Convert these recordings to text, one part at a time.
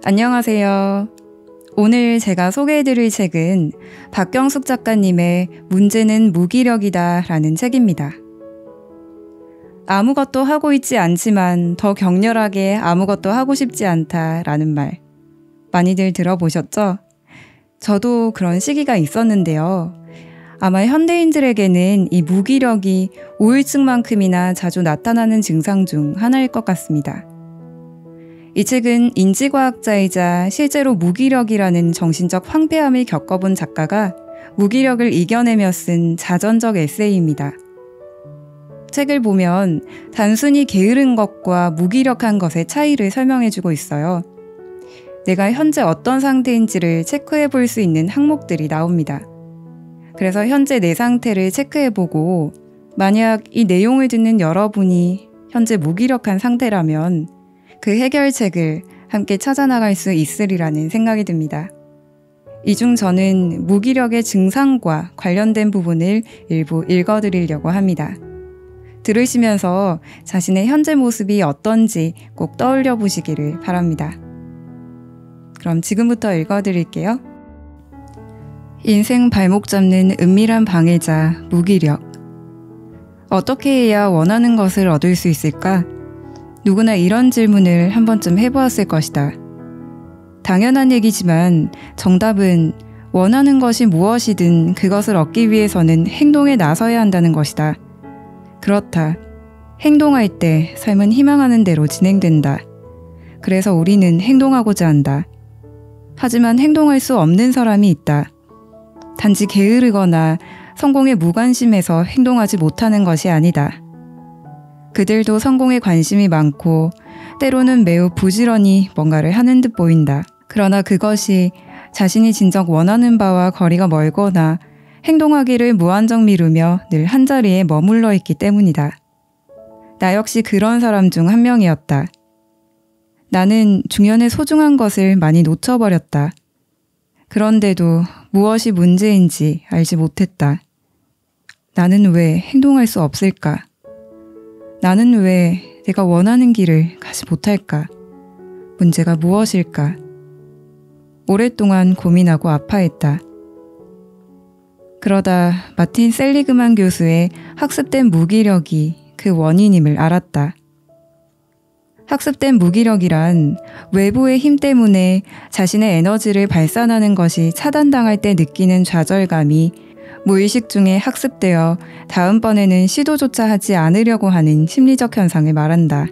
안녕하세요. 오늘 제가 소개해드릴 책은 박경숙 작가님의 문제는 무기력이다 라는 책입니다. 아무것도 하고 있지 않지만 더 격렬하게 아무것도 하고 싶지 않다 라는 말 많이들 들어보셨죠? 저도 그런 시기가 있었는데요. 아마 현대인들에게는 이 무기력이 우울증만큼이나 자주 나타나는 증상 중 하나일 것 같습니다. 이 책은 인지과학자이자 실제로 무기력이라는 정신적 황폐함을 겪어본 작가가 무기력을 이겨내며 쓴 자전적 에세이입니다. 책을 보면 단순히 게으른 것과 무기력한 것의 차이를 설명해주고 있어요. 내가 현재 어떤 상태인지를 체크해 볼 수 있는 항목들이 나옵니다. 그래서 현재 내 상태를 체크해보고 만약 이 내용을 듣는 여러분이 현재 무기력한 상태라면 그 해결책을 함께 찾아나갈 수 있으리라는 생각이 듭니다. 이 중 저는 무기력의 증상과 관련된 부분을 일부 읽어드리려고 합니다. 들으시면서 자신의 현재 모습이 어떤지 꼭 떠올려 보시기를 바랍니다. 그럼 지금부터 읽어드릴게요. 인생 발목 잡는 은밀한 방해자, 무기력. 어떻게 해야 원하는 것을 얻을 수 있을까? 누구나 이런 질문을 한 번쯤 해보았을 것이다. 당연한 얘기지만 정답은 원하는 것이 무엇이든 그것을 얻기 위해서는 행동에 나서야 한다는 것이다. 그렇다. 행동할 때 삶은 희망하는 대로 진행된다. 그래서 우리는 행동하고자 한다. 하지만 행동할 수 없는 사람이 있다. 단지 게으르거나 성공에 무관심해서 행동하지 못하는 것이 아니다. 그들도 성공에 관심이 많고 때로는 매우 부지런히 뭔가를 하는 듯 보인다. 그러나 그것이 자신이 진정 원하는 바와 거리가 멀거나 행동하기를 무한정 미루며 늘 한자리에 머물러 있기 때문이다. 나 역시 그런 사람 중 한 명이었다. 나는 중연의 소중한 것을 많이 놓쳐버렸다. 그런데도 무엇이 문제인지 알지 못했다. 나는 왜 행동할 수 없을까? 나는 왜 내가 원하는 길을 가지 못할까? 문제가 무엇일까? 오랫동안 고민하고 아파했다. 그러다 마틴 셀리그만 교수의 학습된 무기력이 그 원인임을 알았다. 학습된 무기력이란 외부의 힘 때문에 자신의 에너지를 발산하는 것이 차단당할 때 느끼는 좌절감이 무의식 중에 학습되어 다음번에는 시도조차 하지 않으려고 하는 심리적 현상을 말한다.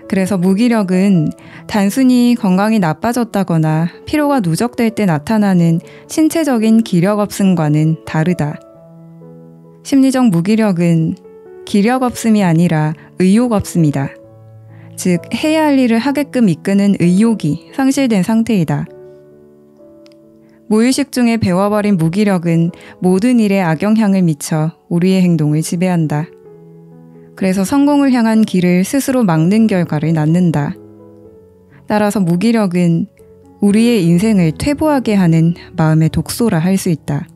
그래서 무기력은 단순히 건강이 나빠졌다거나 피로가 누적될 때 나타나는 신체적인 기력 없음과는 다르다. 심리적 무기력은 기력 없음이 아니라 의욕 없음이다. 즉, 해야 할 일을 하게끔 이끄는 의욕이 상실된 상태이다. 무의식 중에 배워버린 무기력은 모든 일에 악영향을 미쳐 우리의 행동을 지배한다. 그래서 성공을 향한 길을 스스로 막는 결과를 낳는다. 따라서 무기력은 우리의 인생을 퇴보하게 하는 마음의 독소라 할 수 있다.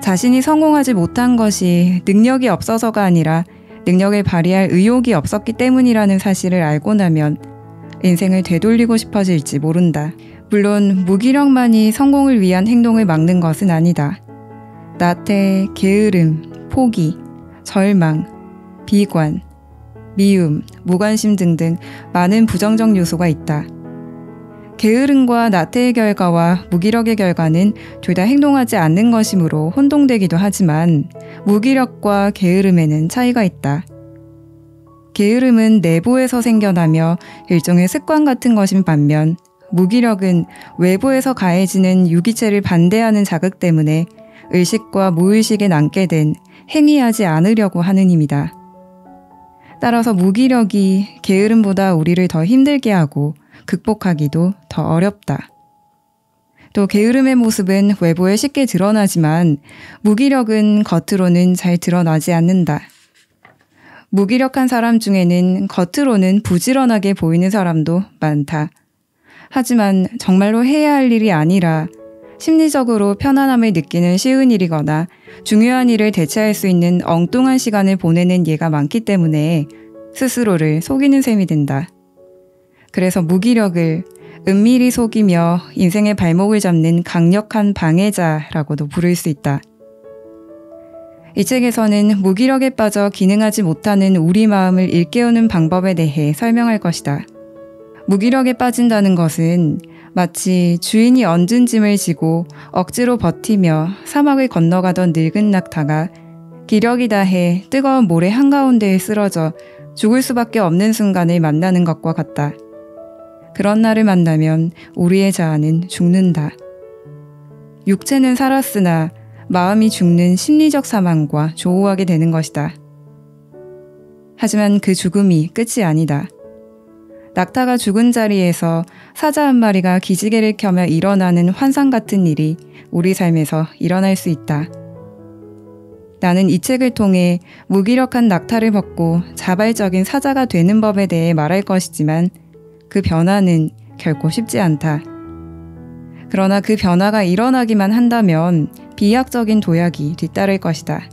자신이 성공하지 못한 것이 능력이 없어서가 아니라 능력을 발휘할 의욕이 없었기 때문이라는 사실을 알고 나면 인생을 되돌리고 싶어질지 모른다. 물론 무기력만이 성공을 위한 행동을 막는 것은 아니다. 나태, 게으름, 포기, 절망, 비관, 미움, 무관심 등등 많은 부정적 요소가 있다. 게으름과 나태의 결과와 무기력의 결과는 둘 다 행동하지 않는 것이므로 혼동되기도 하지만 무기력과 게으름에는 차이가 있다. 게으름은 내부에서 생겨나며 일종의 습관 같은 것인 반면 무기력은 외부에서 가해지는 유기체를 반대하는 자극 때문에 의식과 무의식에 남게 된 행위하지 않으려고 하는 힘이다. 따라서 무기력이 게으름보다 우리를 더 힘들게 하고 극복하기도 더 어렵다. 또 게으름의 모습은 외부에 쉽게 드러나지만 무기력은 겉으로는 잘 드러나지 않는다. 무기력한 사람 중에는 겉으로는 부지런하게 보이는 사람도 많다. 하지만 정말로 해야 할 일이 아니라 심리적으로 편안함을 느끼는 쉬운 일이거나 중요한 일을 대체할 수 있는 엉뚱한 시간을 보내는 예가 많기 때문에 스스로를 속이는 셈이 된다. 그래서 무기력을 은밀히 속이며 인생의 발목을 잡는 강력한 방해자라고도 부를 수 있다. 이 책에서는 무기력에 빠져 기능하지 못하는 우리 마음을 일깨우는 방법에 대해 설명할 것이다. 무기력에 빠진다는 것은 마치 주인이 얹은 짐을 지고 억지로 버티며 사막을 건너가던 늙은 낙타가 기력이 다해 뜨거운 모래 한가운데에 쓰러져 죽을 수밖에 없는 순간을 만나는 것과 같다. 그런 날을 만나면 우리의 자아는 죽는다. 육체는 살았으나 마음이 죽는 심리적 사망과 조우하게 되는 것이다. 하지만 그 죽음이 끝이 아니다. 낙타가 죽은 자리에서 사자 한 마리가 기지개를 켜며 일어나는 환상 같은 일이 우리 삶에서 일어날 수 있다. 나는 이 책을 통해 무기력한 낙타를 벗고 자발적인 사자가 되는 법에 대해 말할 것이지만 그 변화는 결코 쉽지 않다. 그러나 그 변화가 일어나기만 한다면 비약적인 도약이 뒤따를 것이다.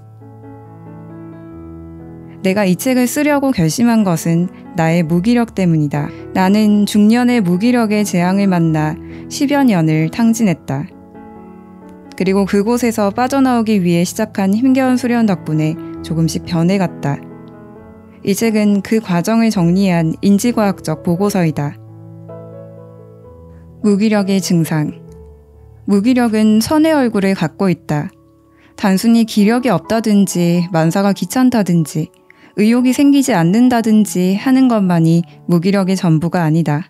내가 이 책을 쓰려고 결심한 것은 나의 무기력 때문이다. 나는 중년의 무기력의 재앙을 만나 10여 년을 탕진했다. 그리고 그곳에서 빠져나오기 위해 시작한 힘겨운 수련 덕분에 조금씩 변해갔다. 이 책은 그 과정을 정리한 인지과학적 보고서이다. 무기력의 증상. 무기력은 선의 얼굴을 갖고 있다. 단순히 기력이 없다든지 만사가 귀찮다든지 의욕이 생기지 않는다든지 하는 것만이 무기력의 전부가 아니다.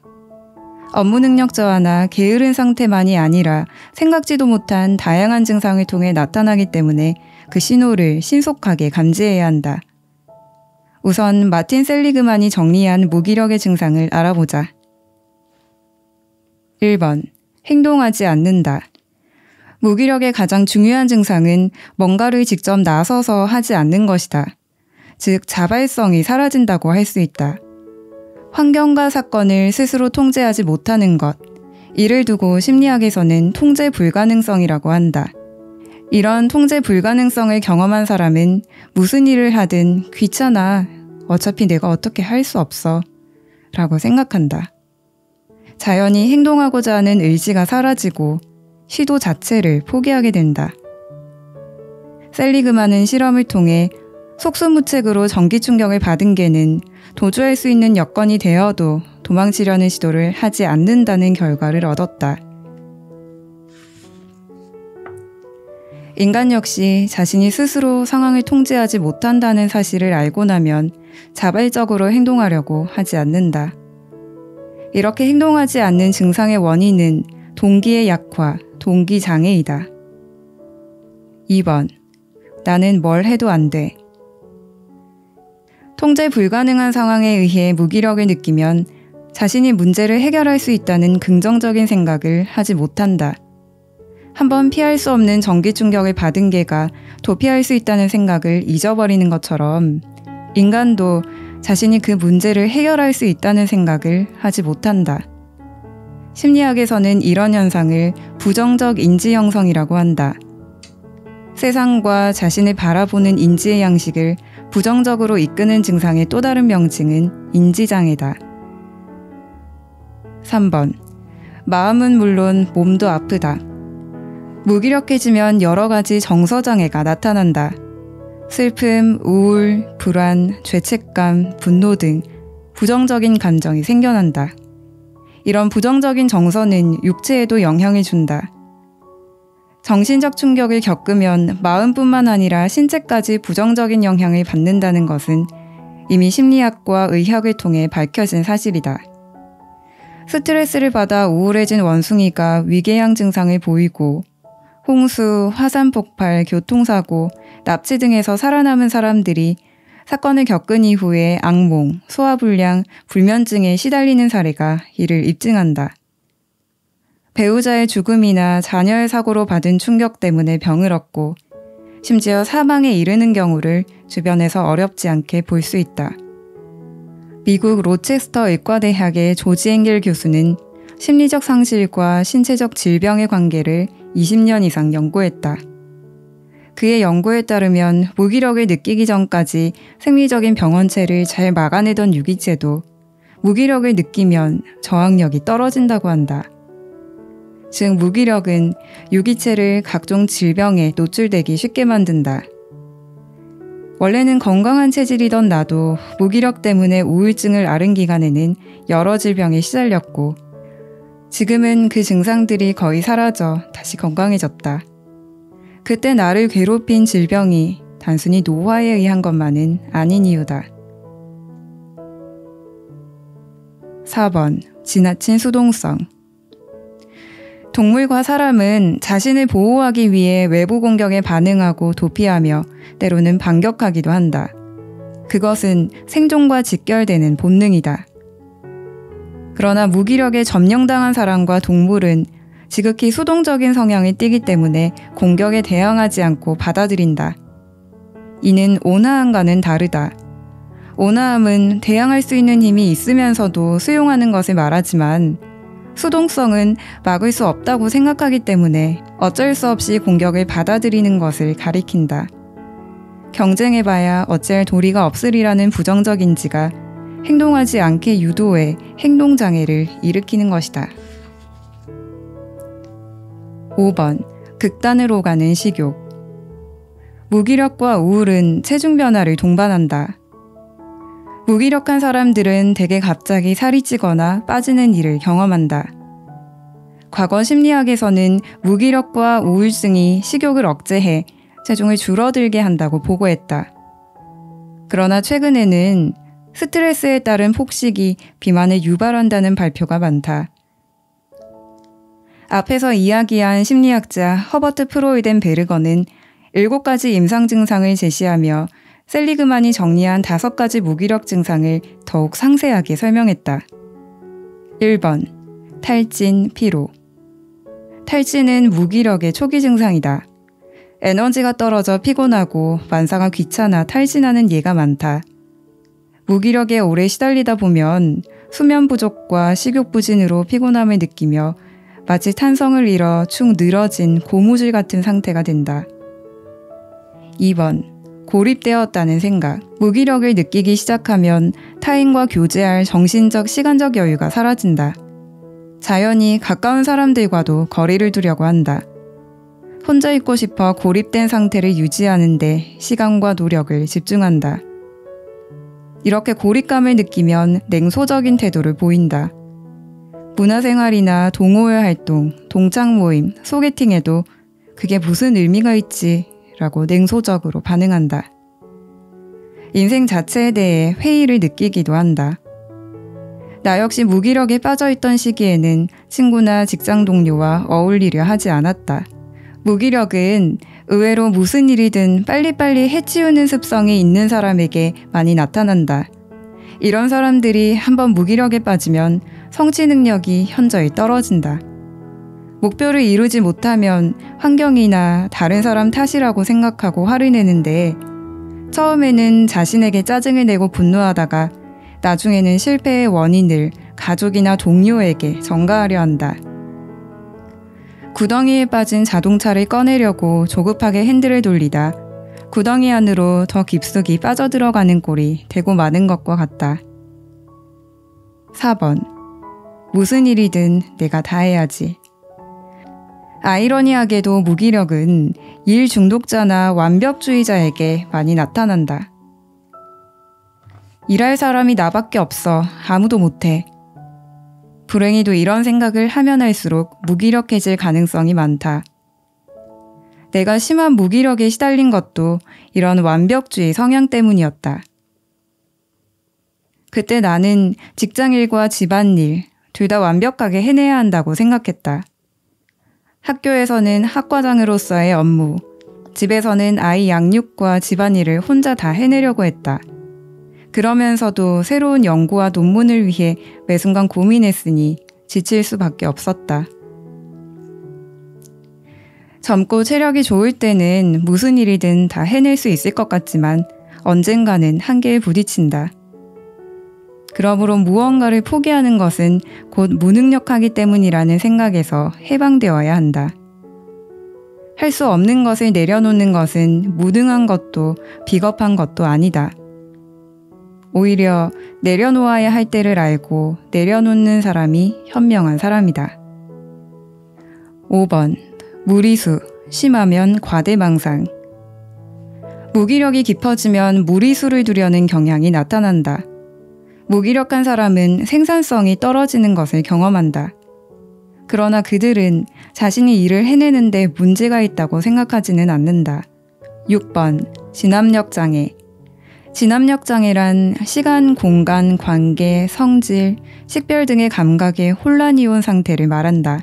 업무 능력 저하나 게으른 상태만이 아니라 생각지도 못한 다양한 증상을 통해 나타나기 때문에 그 신호를 신속하게 감지해야 한다. 우선 마틴 셀리그만이 정리한 무기력의 증상을 알아보자. 1번. 행동하지 않는다. 무기력의 가장 중요한 증상은 뭔가를 직접 나서서 하지 않는 것이다. 즉, 자발성이 사라진다고 할 수 있다. 환경과 사건을 스스로 통제하지 못하는 것. 이를 두고 심리학에서는 통제 불가능성이라고 한다. 이런 통제 불가능성을 경험한 사람은 무슨 일을 하든 귀찮아. 어차피 내가 어떻게 할 수 없어. 라고 생각한다. 자연히 행동하고자 하는 의지가 사라지고 시도 자체를 포기하게 된다. 셀리그만은 실험을 통해 속수무책으로 전기 충격을 받은 개는 도주할 수 있는 여건이 되어도 도망치려는 시도를 하지 않는다는 결과를 얻었다. 인간 역시 자신이 스스로 상황을 통제하지 못한다는 사실을 알고 나면 자발적으로 행동하려고 하지 않는다. 이렇게 행동하지 않는 증상의 원인은 동기의 약화, 동기장애이다. 2번. 나는 뭘 해도 안 돼. 통제 불가능한 상황에 의해 무기력을 느끼면 자신이 문제를 해결할 수 있다는 긍정적인 생각을 하지 못한다. 한번 피할 수 없는 전기 충격을 받은 개가 도피할 수 있다는 생각을 잊어버리는 것처럼 인간도 자신이 그 문제를 해결할 수 있다는 생각을 하지 못한다. 심리학에서는 이런 현상을 부정적 인지 형성이라고 한다. 세상과 자신을 바라보는 인지의 양식을 부정적으로 이끄는 증상의 또 다른 명칭은 인지장애다. 3번. 마음은 물론 몸도 아프다. 무기력해지면 여러 가지 정서장애가 나타난다. 슬픔, 우울, 불안, 죄책감, 분노 등 부정적인 감정이 생겨난다. 이런 부정적인 정서는 육체에도 영향을 준다. 정신적 충격을 겪으면 마음뿐만 아니라 신체까지 부정적인 영향을 받는다는 것은 이미 심리학과 의학을 통해 밝혀진 사실이다. 스트레스를 받아 우울해진 원숭이가 위궤양 증상을 보이고 홍수, 화산 폭발, 교통사고, 납치 등에서 살아남은 사람들이 사건을 겪은 이후에 악몽, 소화불량, 불면증에 시달리는 사례가 이를 입증한다. 배우자의 죽음이나 자녀의 사고로 받은 충격 때문에 병을 얻고 심지어 사망에 이르는 경우를 주변에서 어렵지 않게 볼 수 있다. 미국 로체스터 의과대학의 조지 앵겔 교수는 심리적 상실과 신체적 질병의 관계를 20년 이상 연구했다. 그의 연구에 따르면 무기력을 느끼기 전까지 생리적인 병원체를 잘 막아내던 유기체도 무기력을 느끼면 저항력이 떨어진다고 한다. 즉 무기력은 유기체를 각종 질병에 노출되기 쉽게 만든다. 원래는 건강한 체질이던 나도 무기력 때문에 우울증을 앓은 기간에는 여러 질병에 시달렸고 지금은 그 증상들이 거의 사라져 다시 건강해졌다. 그때 나를 괴롭힌 질병이 단순히 노화에 의한 것만은 아닌 이유다. 4번. 지나친 수동성. 동물과 사람은 자신을 보호하기 위해 외부 공격에 반응하고 도피하며 때로는 반격하기도 한다. 그것은 생존과 직결되는 본능이다. 그러나 무기력에 점령당한 사람과 동물은 지극히 수동적인 성향을 띠기 때문에 공격에 대항하지 않고 받아들인다. 이는 온화함과는 다르다. 온화함은 대항할 수 있는 힘이 있으면서도 수용하는 것을 말하지만 수동성은 막을 수 없다고 생각하기 때문에 어쩔 수 없이 공격을 받아들이는 것을 가리킨다. 경쟁해봐야 어찌할 도리가 없으리라는 부정적 인지가 행동하지 않게 유도해 행동장애를 일으키는 것이다. 5번. 극단으로 가는 식욕. 무기력과 우울은 체중 변화를 동반한다. 무기력한 사람들은 대개 갑자기 살이 찌거나 빠지는 일을 경험한다. 과거 심리학에서는 무기력과 우울증이 식욕을 억제해 체중을 줄어들게 한다고 보고했다. 그러나 최근에는 스트레스에 따른 폭식이 비만을 유발한다는 발표가 많다. 앞에서 이야기한 심리학자 허버트 프로이덴베르거는 7가지 임상 증상을 제시하며 셀리그만이 정리한 5가지 무기력 증상을 더욱 상세하게 설명했다. 1번. 탈진, 피로. 탈진은 무기력의 초기 증상이다. 에너지가 떨어져 피곤하고 만사가 귀찮아 탈진하는 예가 많다. 무기력에 오래 시달리다 보면 수면 부족과 식욕 부진으로 피곤함을 느끼며 마치 탄성을 잃어 축 늘어진 고무줄 같은 상태가 된다. 2번. 고립되었다는 생각. 무기력을 느끼기 시작하면 타인과 교제할 정신적, 시간적 여유가 사라진다. 자연히 가까운 사람들과도 거리를 두려고 한다. 혼자 있고 싶어 고립된 상태를 유지하는 데 시간과 노력을 집중한다. 이렇게 고립감을 느끼면 냉소적인 태도를 보인다. 문화생활이나 동호회 활동, 동창 모임, 소개팅에도 그게 무슨 의미가 있지? 라고 냉소적으로 반응한다. 인생 자체에 대해 회의를 느끼기도 한다. 나 역시 무기력에 빠져있던 시기에는 친구나 직장 동료와 어울리려 하지 않았다. 무기력은 의외로 무슨 일이든 빨리빨리 해치우는 습성이 있는 사람에게 많이 나타난다. 이런 사람들이 한번 무기력에 빠지면 성취 능력이 현저히 떨어진다. 목표를 이루지 못하면 환경이나 다른 사람 탓이라고 생각하고 화를 내는데 처음에는 자신에게 짜증을 내고 분노하다가 나중에는 실패의 원인을 가족이나 동료에게 전가하려 한다. 구덩이에 빠진 자동차를 꺼내려고 조급하게 핸들을 돌리다 구덩이 안으로 더 깊숙이 빠져들어가는 꼴이 되고 마는 것과 같다. 4번. 무슨 일이든 내가 다 해야지. 아이러니하게도 무기력은 일 중독자나 완벽주의자에게 많이 나타난다. 일할 사람이 나밖에 없어. 아무도 못해. 불행히도 이런 생각을 하면 할수록 무기력해질 가능성이 많다. 내가 심한 무기력에 시달린 것도 이런 완벽주의 성향 때문이었다. 그때 나는 직장일과 집안일 둘 다 완벽하게 해내야 한다고 생각했다. 학교에서는 학과장으로서의 업무, 집에서는 아이 양육과 집안일을 혼자 다 해내려고 했다. 그러면서도 새로운 연구와 논문을 위해 매 순간 고민했으니 지칠 수밖에 없었다. 젊고 체력이 좋을 때는 무슨 일이든 다 해낼 수 있을 것 같지만 언젠가는 한계에 부딪힌다. 그러므로 무언가를 포기하는 것은 곧 무능력하기 때문이라는 생각에서 해방되어야 한다. 할 수 없는 것을 내려놓는 것은 무능한 것도 비겁한 것도 아니다. 오히려 내려놓아야 할 때를 알고 내려놓는 사람이 현명한 사람이다. 5번. 무리수, 심하면 과대망상. 무기력이 깊어지면 무리수를 두려는 경향이 나타난다. 무기력한 사람은 생산성이 떨어지는 것을 경험한다. 그러나 그들은 자신이 일을 해내는데 문제가 있다고 생각하지는 않는다. 6번. 진압력 장애. 진압력 장애란 시간, 공간, 관계, 성질, 식별 등의 감각에 혼란이 온 상태를 말한다.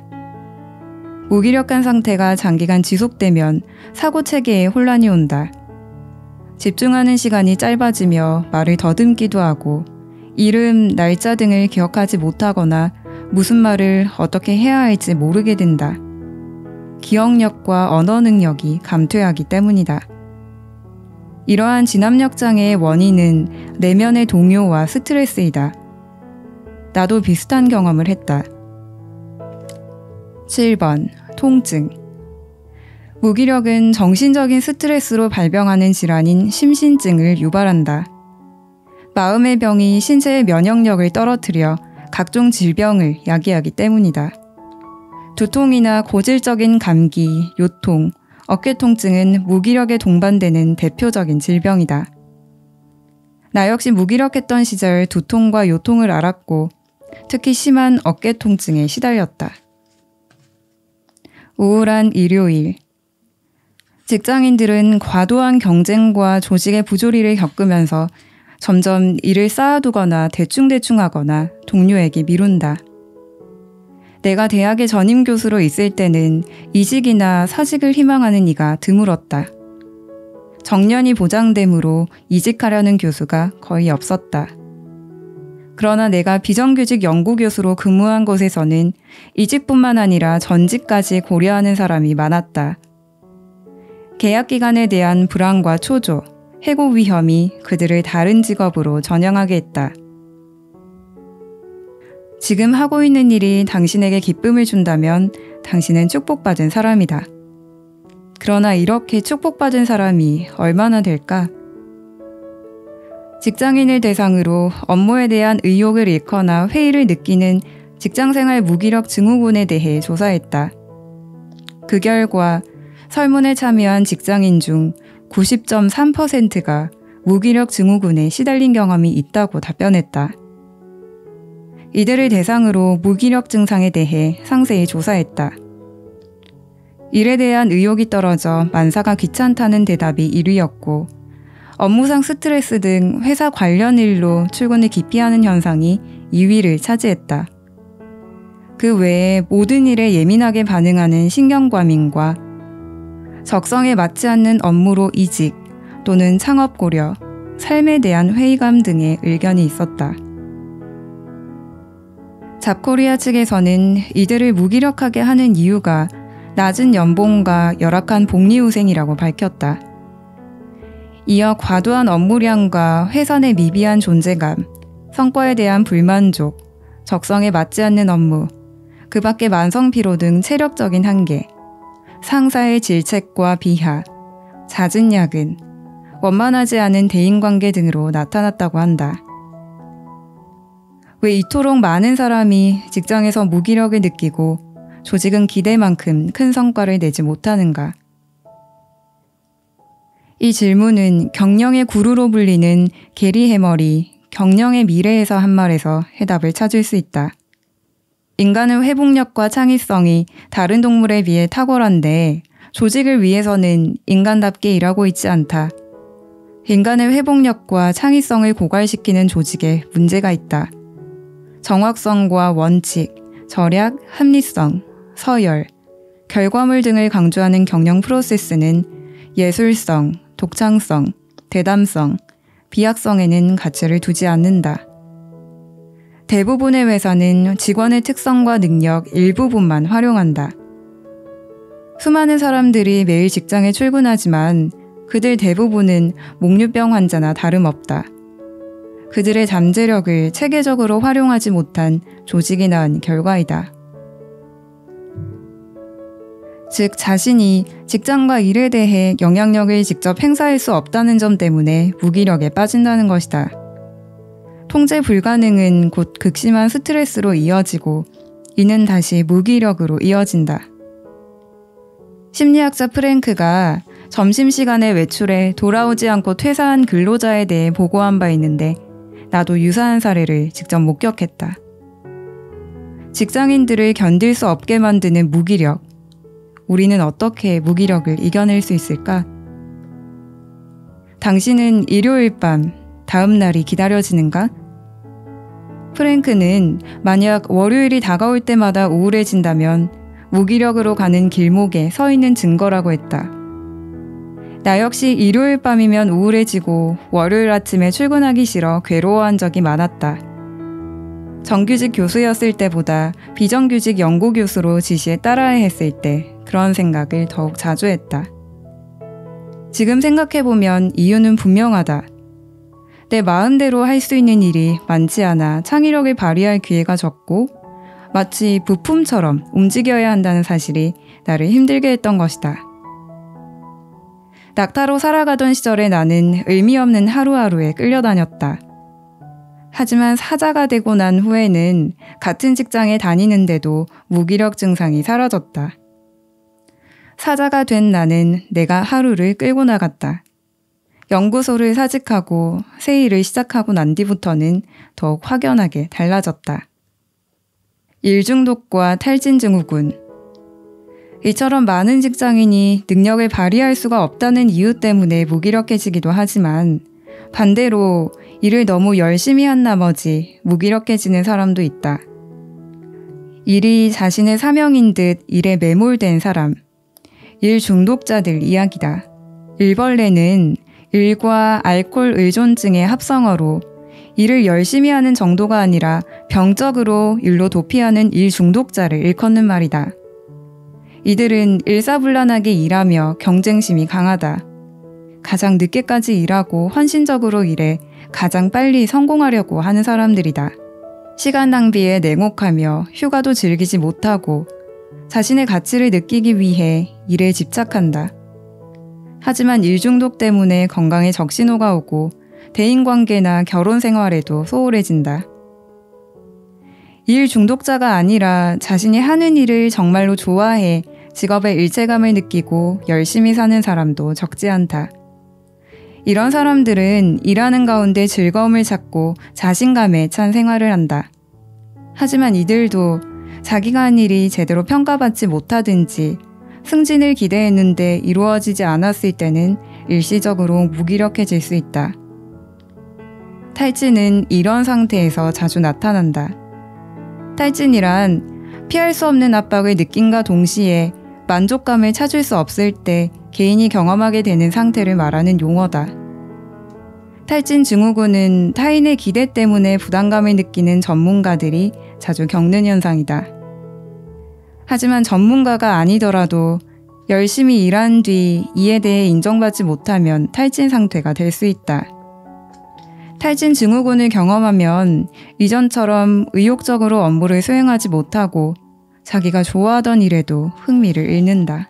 무기력한 상태가 장기간 지속되면 사고 체계에 혼란이 온다. 집중하는 시간이 짧아지며 말을 더듬기도 하고 이름, 날짜 등을 기억하지 못하거나 무슨 말을 어떻게 해야 할지 모르게 된다. 기억력과 언어 능력이 감퇴하기 때문이다. 이러한 진압력 장애의 원인은 내면의 동요와 스트레스이다. 나도 비슷한 경험을 했다. 7번. 통증. 무기력은 정신적인 스트레스로 발병하는 질환인 심신증을 유발한다. 마음의 병이 신체의 면역력을 떨어뜨려 각종 질병을 야기하기 때문이다. 두통이나 고질적인 감기, 요통, 어깨 통증은 무기력에 동반되는 대표적인 질병이다. 나 역시 무기력했던 시절 두통과 요통을 앓았고 특히 심한 어깨 통증에 시달렸다. 우울한 일요일. 직장인들은 과도한 경쟁과 조직의 부조리를 겪으면서 점점 일을 쌓아두거나 대충대충 하거나 동료에게 미룬다. 내가 대학의 전임 교수로 있을 때는 이직이나 사직을 희망하는 이가 드물었다. 정년이 보장되므로 이직하려는 교수가 거의 없었다. 그러나 내가 비정규직 연구교수로 근무한 곳에서는 이직뿐만 아니라 전직까지 고려하는 사람이 많았다. 계약 기간에 대한 불안과 초조, 해고 위험이 그들을 다른 직업으로 전향하게 했다. 지금 하고 있는 일이 당신에게 기쁨을 준다면 당신은 축복받은 사람이다. 그러나 이렇게 축복받은 사람이 얼마나 될까? 직장인을 대상으로 업무에 대한 의욕을 잃거나 회의를 느끼는 직장생활 무기력 증후군에 대해 조사했다. 그 결과 설문에 참여한 직장인 중 90.3%가 무기력 증후군에 시달린 경험이 있다고 답변했다. 이들을 대상으로 무기력 증상에 대해 상세히 조사했다. 일에 대한 의욕이 떨어져 만사가 귀찮다는 대답이 1위였고 업무상 스트레스 등 회사 관련 일로 출근을 기피하는 현상이 2위를 차지했다. 그 외에 모든 일에 예민하게 반응하는 신경과민과 적성에 맞지 않는 업무로 이직 또는 창업 고려, 삶에 대한 회의감 등의 의견이 있었다. 잡코리아 측에서는 이들을 무기력하게 하는 이유가 낮은 연봉과 열악한 복리후생이라고 밝혔다. 이어 과도한 업무량과 회사 내 미비한 존재감, 성과에 대한 불만족, 적성에 맞지 않는 업무, 그 밖에 만성피로 등 체력적인 한계, 상사의 질책과 비하, 잦은 야근, 원만하지 않은 대인관계 등으로 나타났다고 한다. 왜 이토록 많은 사람이 직장에서 무기력을 느끼고 조직은 기대만큼 큰 성과를 내지 못하는가? 이 질문은 경영의 구루로 불리는 게리 해머리 경영의 미래에서 한 말에서 해답을 찾을 수 있다. 인간의 회복력과 창의성이 다른 동물에 비해 탁월한데 조직을 위해서는 인간답게 일하고 있지 않다. 인간의 회복력과 창의성을 고갈시키는 조직에 문제가 있다. 정확성과 원칙, 절약, 합리성, 서열, 결과물 등을 강조하는 경영 프로세스는 예술성, 독창성, 대담성, 비약성에는 가치를 두지 않는다. 대부분의 회사는 직원의 특성과 능력 일부분만 활용한다. 수많은 사람들이 매일 직장에 출근하지만 그들 대부분은 목류병 환자나 다름없다. 그들의 잠재력을 체계적으로 활용하지 못한 조직이 낳은 결과이다. 즉 자신이 직장과 일에 대해 영향력을 직접 행사할 수 없다는 점 때문에 무기력에 빠진다는 것이다. 통제 불가능은 곧 극심한 스트레스로 이어지고 이는 다시 무기력으로 이어진다. 심리학자 프랭크가 점심시간에 외출해 돌아오지 않고 퇴사한 근로자에 대해 보고한 바 있는데 나도 유사한 사례를 직접 목격했다. 직장인들을 견딜 수 없게 만드는 무기력. 우리는 어떻게 무기력을 이겨낼 수 있을까? 당신은 일요일 밤 다음 날이 기다려지는가? 프랭크는 만약 월요일이 다가올 때마다 우울해진다면 무기력으로 가는 길목에 서 있는 증거라고 했다. 나 역시 일요일 밤이면 우울해지고 월요일 아침에 출근하기 싫어 괴로워한 적이 많았다. 정규직 교수였을 때보다 비정규직 연구교수로 지시에 따라야 했을 때 그런 생각을 더욱 자주 했다. 지금 생각해보면 이유는 분명하다. 내 마음대로 할 수 있는 일이 많지 않아 창의력을 발휘할 기회가 적고 마치 부품처럼 움직여야 한다는 사실이 나를 힘들게 했던 것이다. 낙타로 살아가던 시절에 나는 의미 없는 하루하루에 끌려다녔다. 하지만 사자가 되고 난 후에는 같은 직장에 다니는데도 무기력 증상이 사라졌다. 사자가 된 나는 내가 하루를 끌고 나갔다. 연구소를 사직하고 새 일을 시작하고 난 뒤부터는 더욱 확연하게 달라졌다. 일중독과 탈진증후군. 이처럼 많은 직장인이 능력을 발휘할 수가 없다는 이유 때문에 무기력해지기도 하지만 반대로 일을 너무 열심히 한 나머지 무기력해지는 사람도 있다. 일이 자신의 사명인 듯 일에 매몰된 사람, 일 중독자들 이야기다. 일벌레는 일과 알코올 의존증의 합성어로 일을 열심히 하는 정도가 아니라 병적으로 일로 도피하는 일 중독자를 일컫는 말이다. 이들은 일사불란하게 일하며 경쟁심이 강하다. 가장 늦게까지 일하고 헌신적으로 일해 가장 빨리 성공하려고 하는 사람들이다. 시간 낭비에 냉혹하며 휴가도 즐기지 못하고 자신의 가치를 느끼기 위해 일에 집착한다. 하지만 일 중독 때문에 건강에 적신호가 오고 대인관계나 결혼 생활에도 소홀해진다. 일 중독자가 아니라 자신이 하는 일을 정말로 좋아해 직업에 일체감을 느끼고 열심히 사는 사람도 적지 않다. 이런 사람들은 일하는 가운데 즐거움을 찾고 자신감에 찬 생활을 한다. 하지만 이들도 자기가 한 일이 제대로 평가받지 못하든지 승진을 기대했는데 이루어지지 않았을 때는 일시적으로 무기력해질 수 있다. 탈진은 이런 상태에서 자주 나타난다. 탈진이란 피할 수 없는 압박을 느낀과 동시에 만족감을 찾을 수 없을 때 개인이 경험하게 되는 상태를 말하는 용어다. 탈진 증후군은 타인의 기대 때문에 부담감을 느끼는 전문가들이 자주 겪는 현상이다. 하지만 전문가가 아니더라도 열심히 일한 뒤 이에 대해 인정받지 못하면 탈진 상태가 될 수 있다. 탈진 증후군을 경험하면 이전처럼 의욕적으로 업무를 수행하지 못하고 자기가 좋아하던 일에도 흥미를 잃는다.